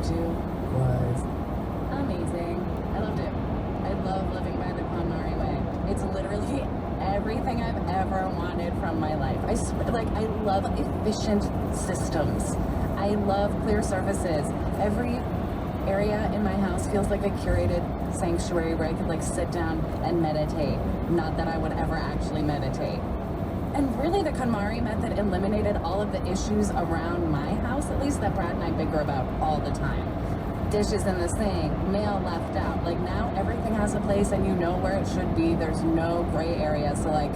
to was amazing. I loved it. I love living by the KonMari way. It's literally everything I've ever wanted from my life. I love efficient systems. I love clear surfaces. Every area in my house feels like a curated sanctuary where I could like sit down and meditate. Not that I would ever actually meditate. And really the KonMari method eliminated all of the issues around my house, at least that Brad and I bicker about all the time. Dishes in the sink, mail left out. Like now everything has a place and you know where it should be. There's no gray area, so like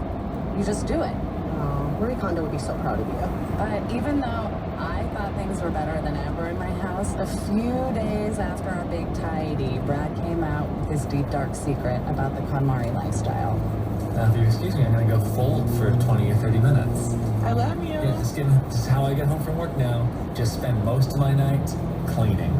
you just do it. Oh, Marie Kondo would be so proud of you. But even though I thought things were better than ever in my house, a few days after our big tidy, Brad came out with his deep dark secret about the KonMari lifestyle. Now, if you excuse me, I'm gonna go fold for 20 or 30 minutes. I love you. Yeah, just how I get home from work now. Just spend most of my night cleaning.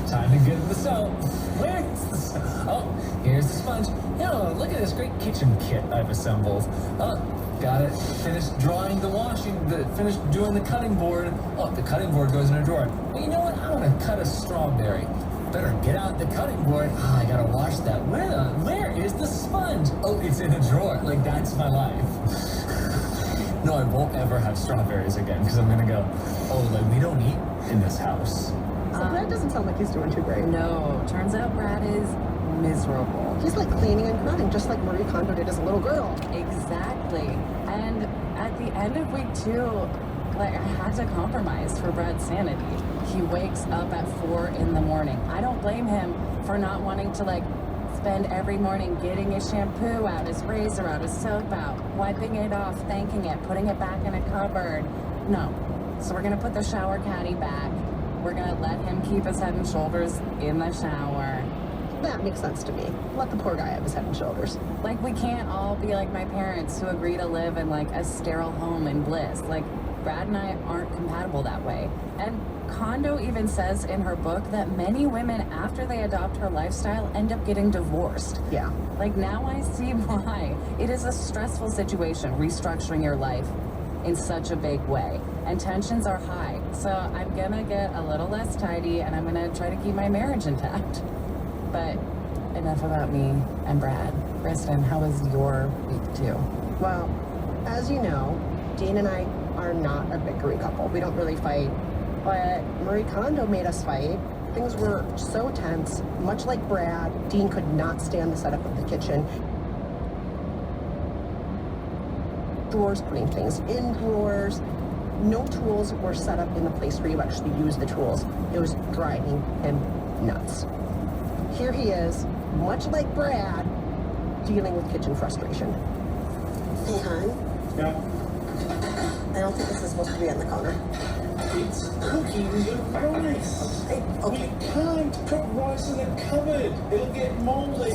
Time to get the soap. Where's the soap? Oh, here's the sponge. Oh, look at this great kitchen kit I've assembled. Oh, got it. Finished drawing the finished doing the cutting board. Oh, the cutting board goes in a drawer. Well, you know what? I want to cut a strawberry. Better get out the cutting board. I gotta wash that. Where is the sponge? Oh, it's in a drawer. Like, that's my life. No, I won't ever have strawberries again, because I'm gonna go, oh, like, we don't eat in this house. So Brad doesn't sound like he's doing too great. No, turns out Brad is miserable. He's like cleaning and grunting, just like Marie Kondo did as a little girl. Exactly. And at the end of week 2, like, I had to compromise for Brad's sanity. He wakes up at 4 in the morning. I don't blame him for not wanting to, like, spend every morning getting his shampoo out, his razor out, his soap out, wiping it off, thanking it, putting it back in a cupboard. No. So we're gonna put the shower caddy back. We're gonna let him keep his head and shoulders in the shower. That makes sense to me. Let the poor guy have his head and shoulders. Like, we can't all be like my parents who agree to live in, like, a sterile home in bliss. Like, Brad and I aren't compatible that way. And Kondo even says in her book that many women, after they adopt her lifestyle, end up getting divorced. Yeah. Like, now I see why. It is a stressful situation, restructuring your life in such a big way. And tensions are high. So I'm gonna get a little less tidy and I'm gonna try to keep my marriage intact. But enough about me and Brad. Kristen, how was your week 2? Well, as you know, Dean and I are not a bickery couple. We don't really fight. But Marie Kondo made us fight. Things were so tense. Much like Brad, Dean could not stand the setup of the kitchen. Drawers, putting things in drawers. No tools were set up in the place where you actually use the tools. It was driving him nuts. Here he is, much like Brad, dealing with kitchen frustration. Hey, hon. Yeah. I don't think this is supposed to be on the counter. It's cooking the rice. Okay. We can't cook rice in a cupboard. It'll get moldy.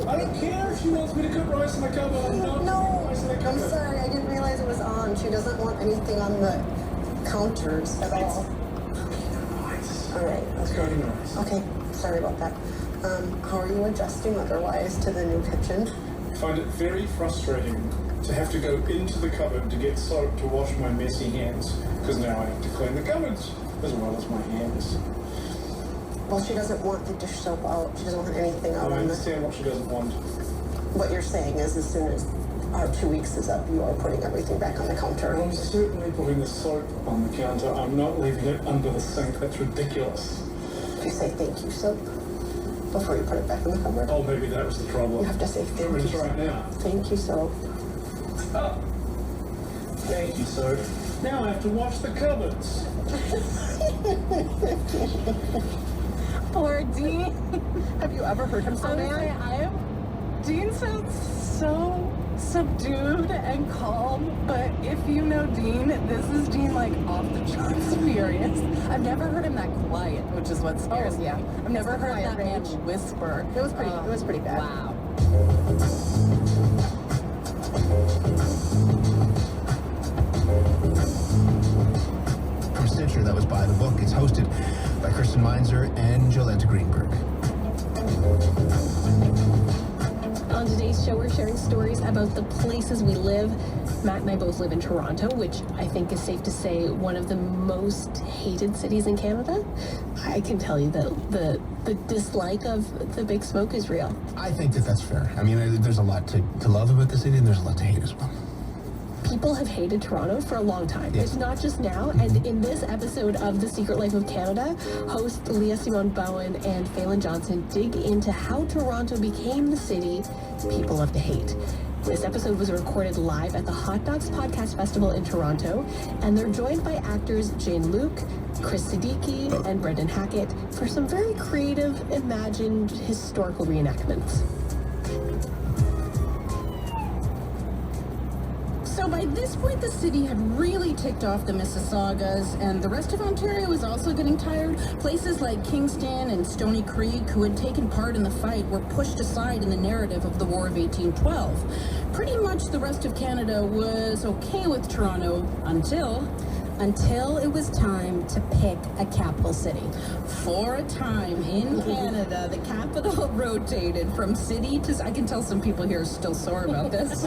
I don't care if she wants me to cook rice in the cupboard. I'm not No, cooking rice in the I'm cupboard. sorry. I didn't realize it was on. She doesn't want anything on the counters at all. Rice. All right. It's cooking rice. Okay. Sorry about that. How are you adjusting otherwise to the new kitchen? I find it very frustrating to have to go into the cupboard to get soap to wash my messy hands, because now I have to clean the cupboards as well as my hands. Well, she doesn't want the dish soap out. She doesn't want anything out I on the... understand what she doesn't want. What you're saying is as soon as our 2 weeks is up, you are putting everything back on the counter. I'm certainly putting the soap on the counter. I'm not leaving it under the sink. That's ridiculous. You say thank you soap before you put it back in the cupboard. Oh, maybe that was the problem. You have to say thank I'm you. going to try it now. Thank you soap. Oh. Thank you, soap. Now I have to wash the cupboards. Poor Dean. Have you ever heard him so mad? Dean sounds so subdued and calm, but if you know Dean, this is Dean, like, off the charts furious. I've never heard him that quiet, which is what scares me. yeah. I've never It's the heard quiet that man rage. whisper. It was pretty bad. Wow. From Stitcher, that was By the Book. It's hosted by Kristen Meinzer and Jolenta Greenberg. On today's show, we're sharing stories about the places we live Matt and I both live in Toronto, which I think is safe to say one of the most hated cities in Canada. I can tell you that the dislike of the big smoke is real. I think that that's fair. I mean, there's a lot to love about the city, and there's a lot to hate as well. People have hated Toronto for a long time. Yes. It's not just now. And in this episode of The Secret Life of Canada, hosts Leah Simone Bowen and Phelan Johnson dig into how Toronto became the city people love to hate. This episode was recorded live at the Hot Dogs Podcast Festival in Toronto, and they're joined by actors Jane Luke, Chris Siddiqui, and Brendan Hackett for some very creative, imagined historical reenactments. So by this point, the city had really ticked off the Mississaugas, and the rest of Ontario was also getting tired. Places like Kingston and Stony Creek, who had taken part in the fight, were pushed aside in the narrative of the War of 1812. Pretty much the rest of Canada was okay with Toronto until it was time to pick a capital city. For a time in Canada, the capital rotated from city to... I can tell some people here are still sore about this.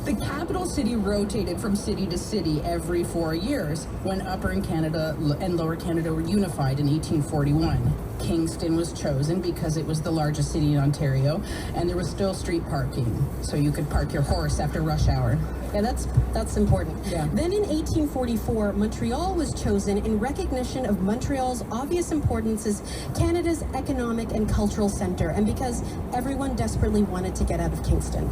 The capital city rotated from city to city every 4 years when Upper Canada and Lower Canada were unified in 1841. Kingston was chosen because it was the largest city in Ontario, and there was still street parking, so you could park your horse after rush hour. Yeah, that's important. Yeah. Then in 1844, Montreal was chosen in recognition of Montreal's obvious importance as Canada's economic and cultural center, and because everyone desperately wanted to get out of Kingston.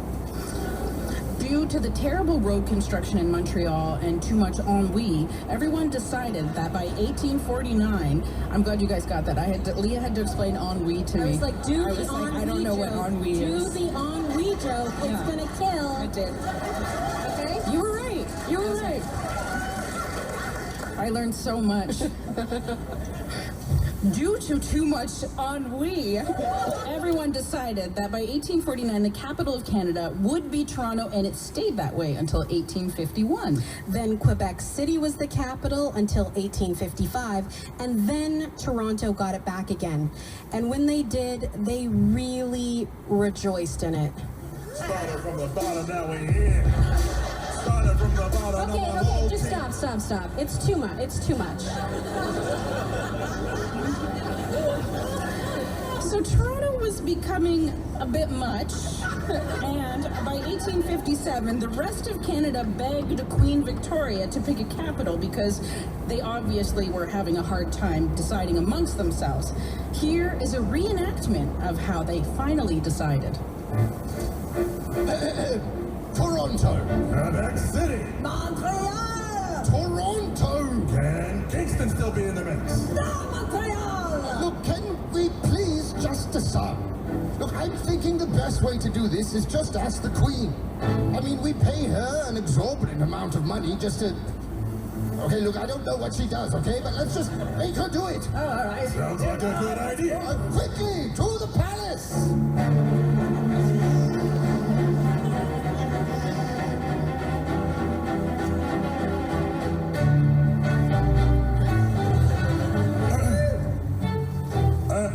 Due to the terrible road construction in Montreal and too much ennui, everyone decided that by 1849, I'm glad you guys got that. Leah had to explain ennui to me. I was like, do I the was like, ennui I don't know what joke. ennui is. Do the ennui joke. It's Yeah. gonna kill. I did. Okay? You were right. You were right. I learned so much. Due to too much ennui, everyone decided that by 1849, the capital of Canada would be Toronto, and it stayed that way until 1851. Then Quebec City was the capital until 1855, and then Toronto got it back again. And when they did, they really rejoiced in it. Started from the bottom, now we're here. Started from the bottom, Okay, just stop. It's too much. It's too much. So Toronto was becoming a bit much, and by 1857, the rest of Canada begged Queen Victoria to pick a capital because they obviously were having a hard time deciding amongst themselves. Here is a reenactment of how they finally decided. Toronto. Quebec City. Montreal! Toronto. Can Kingston still be in the mix? No, Montreal! Look, can we please just decide? Look, I'm thinking the best way to do this is just ask the Queen. I mean, we pay her an exorbitant amount of money just to... Okay, look, I don't know what she does, okay? But let's just make her do it. Oh, all right. Sounds like a good idea. Quickly, to the palace!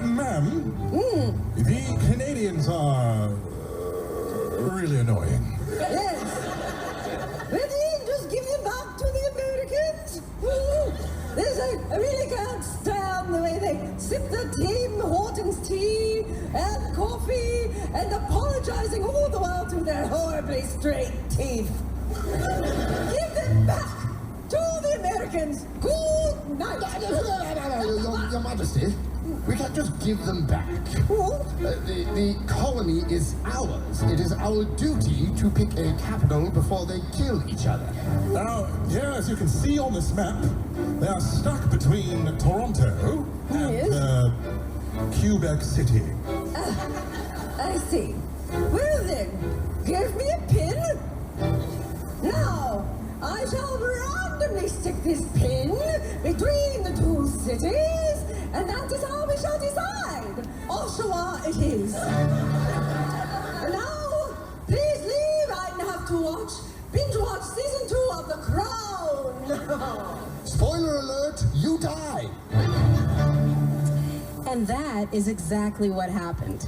Ma'am, the Canadians are really annoying. Yes. Ready? Just give them back to the Americans. I really can't stand the way they sip their Tim Hortons tea and coffee and apologizing all the while to their horribly straight teeth. Give them back to the Americans. Good night. Your Majesty, we can't just give them back. The colony is ours. It is our duty to pick a capital before they kill each other. Now, here, as you can see on this map, they are stuck between Toronto and Quebec City. I see. Well then, give me a pin. Now, I shall randomly stick this pin between the two cities, and that is how we shall decide. Oshawa it is. Now, please leave. I have to binge watch season 2 of The Crown. Spoiler alert, you die. And that is exactly what happened.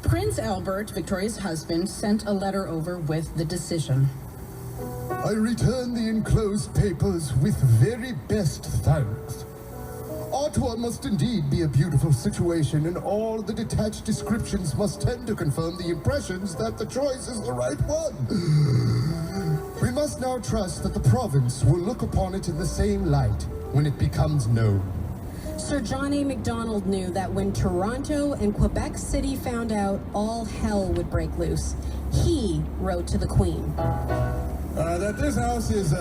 Prince Albert, Victoria's husband, sent a letter over with the decision. I return the enclosed papers with very best thanks. Ottawa must indeed be a beautiful situation, and all the detached descriptions must tend to confirm the impressions that the choice is the right one. We must now trust that the province will look upon it in the same light when it becomes known. Sir John A. Macdonald knew that when Toronto and Quebec City found out, all hell would break loose. He wrote to the Queen. That this house is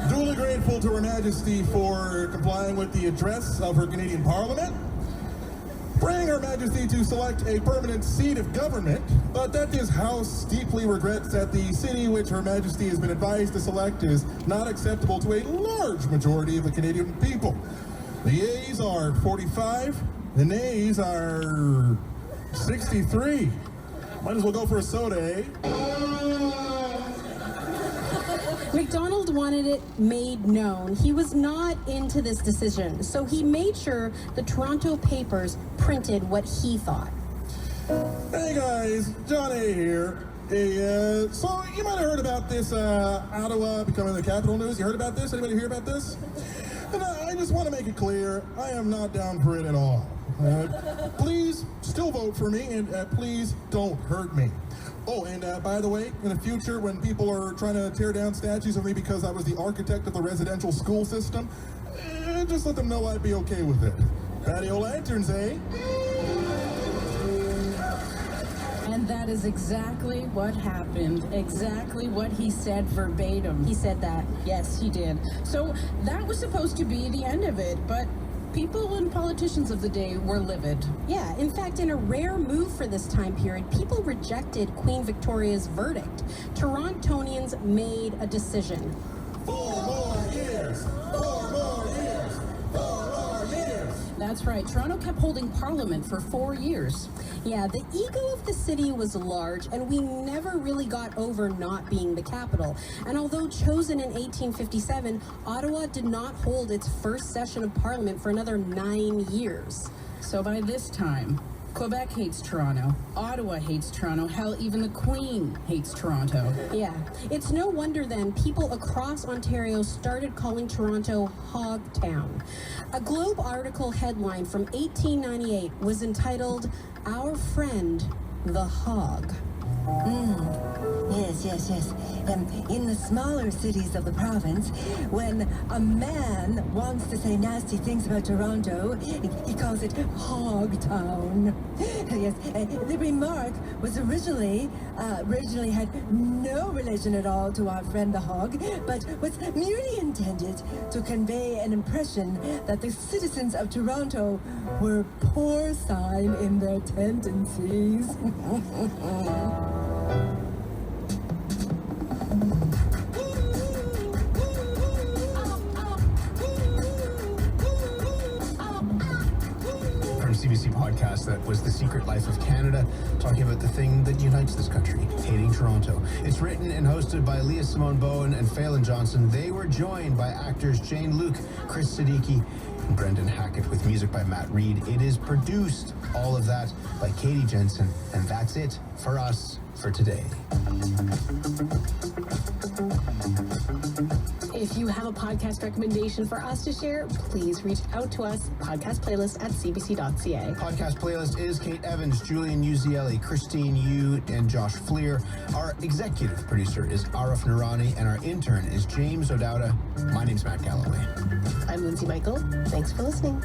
duly grateful to Her Majesty for complying with the address of her Canadian Parliament, praying Her Majesty to select a permanent seat of government, but that this house deeply regrets that the city which Her Majesty has been advised to select is not acceptable to a large majority of the Canadian people. The yeas are 45, the nays are 63. Might as well go for a soda, eh? Macdonald wanted it made known he was not into this decision, so he made sure the Toronto papers printed what he thought. Hey guys, John A. here. Hey, so you might have heard about this Ottawa becoming the capital news. You heard about this? Anybody hear about this? And I just want to make it clear, I am not down for it at all. Please still vote for me, and please don't hurt me. Oh, and by the way, in the future, when people are trying to tear down statues of me because I was the architect of the residential school system, just let them know I'd be okay with it. Patio lanterns, eh? And that is exactly what happened. Exactly what he said verbatim. He said that. Yes, he did. So that was supposed to be the end of it, but people and politicians of the day were livid. Yeah, in fact, in a rare move for this time period, people rejected Queen Victoria's verdict. Torontonians made a decision. 4 more years! 4 more years! 4 more years! That's right. Toronto kept holding Parliament for 4 years. Yeah, the ego of the city was large, and we never really got over not being the capital. And although chosen in 1857, Ottawa did not hold its first session of Parliament for another 9 years. So by this time, Quebec hates Toronto, Ottawa hates Toronto, hell, even the Queen hates Toronto. Yeah, it's no wonder then people across Ontario started calling Toronto Hogtown. A Globe article headline from 1898 was entitled, "Our Friend, the Hog." Yes. In the smaller cities of the province, when a man wants to say nasty things about Toronto, he calls it Hogtown. Yes, the remark was originally had no relation at all to our friend the hog, but was merely intended to convey an impression that the citizens of Toronto were porcine in their tendencies. CBC podcast that was The Secret Life of Canada, talking about the thing that unites this country, hating Toronto. It's written and hosted by Leah Simone Bowen and Phelan Johnson. They were joined by actors Jane Luke, Chris Siddiqui, and Brendan Hackett, with music by Matt Reed. It is produced, all of that, by Katie Jensen. And that's it for us for today. If you have a podcast recommendation for us to share, please reach out to us, podcastplaylist@cbc.ca. Podcast playlist is Kate Evans, Julian Uzieli, Christine Yu, and Josh Fleer. Our executive producer is Arif Nurani, and our intern is James O'Dowda. My name's Matt Galloway. I'm Lindsay Michael. Thanks for listening.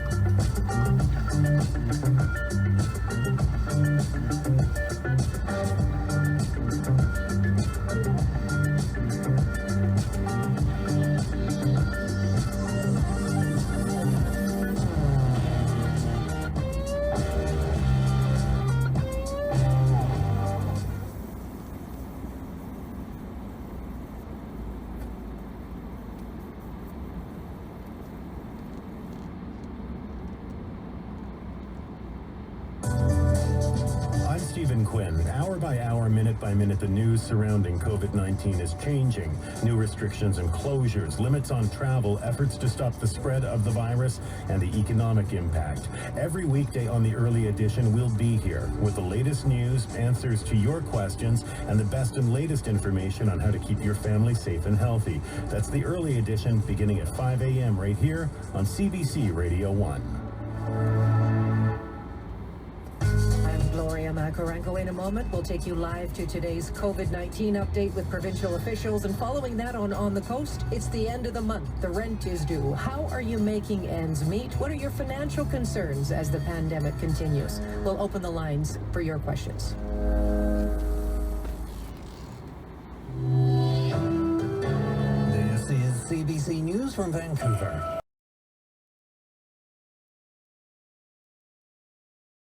I'm Stephen Quinn. Hour by hour, minute by minute, the news surrounding COVID-19 is changing. New restrictions and closures, limits on travel, efforts to stop the spread of the virus, and the economic impact. Every weekday on the Early Edition, we'll be here with the latest news, answers to your questions, and the best and latest information on how to keep your family safe and healthy. That's the Early Edition, beginning at 5 a.m. right here on CBC Radio 1. Gloria Macarenko. In a moment, we'll take you live to today's COVID-19 update with provincial officials. And following that on the coast, it's the end of the month. The rent is due. How are you making ends meet? What are your financial concerns as the pandemic continues? We'll open the lines for your questions. This is CBC News from Vancouver.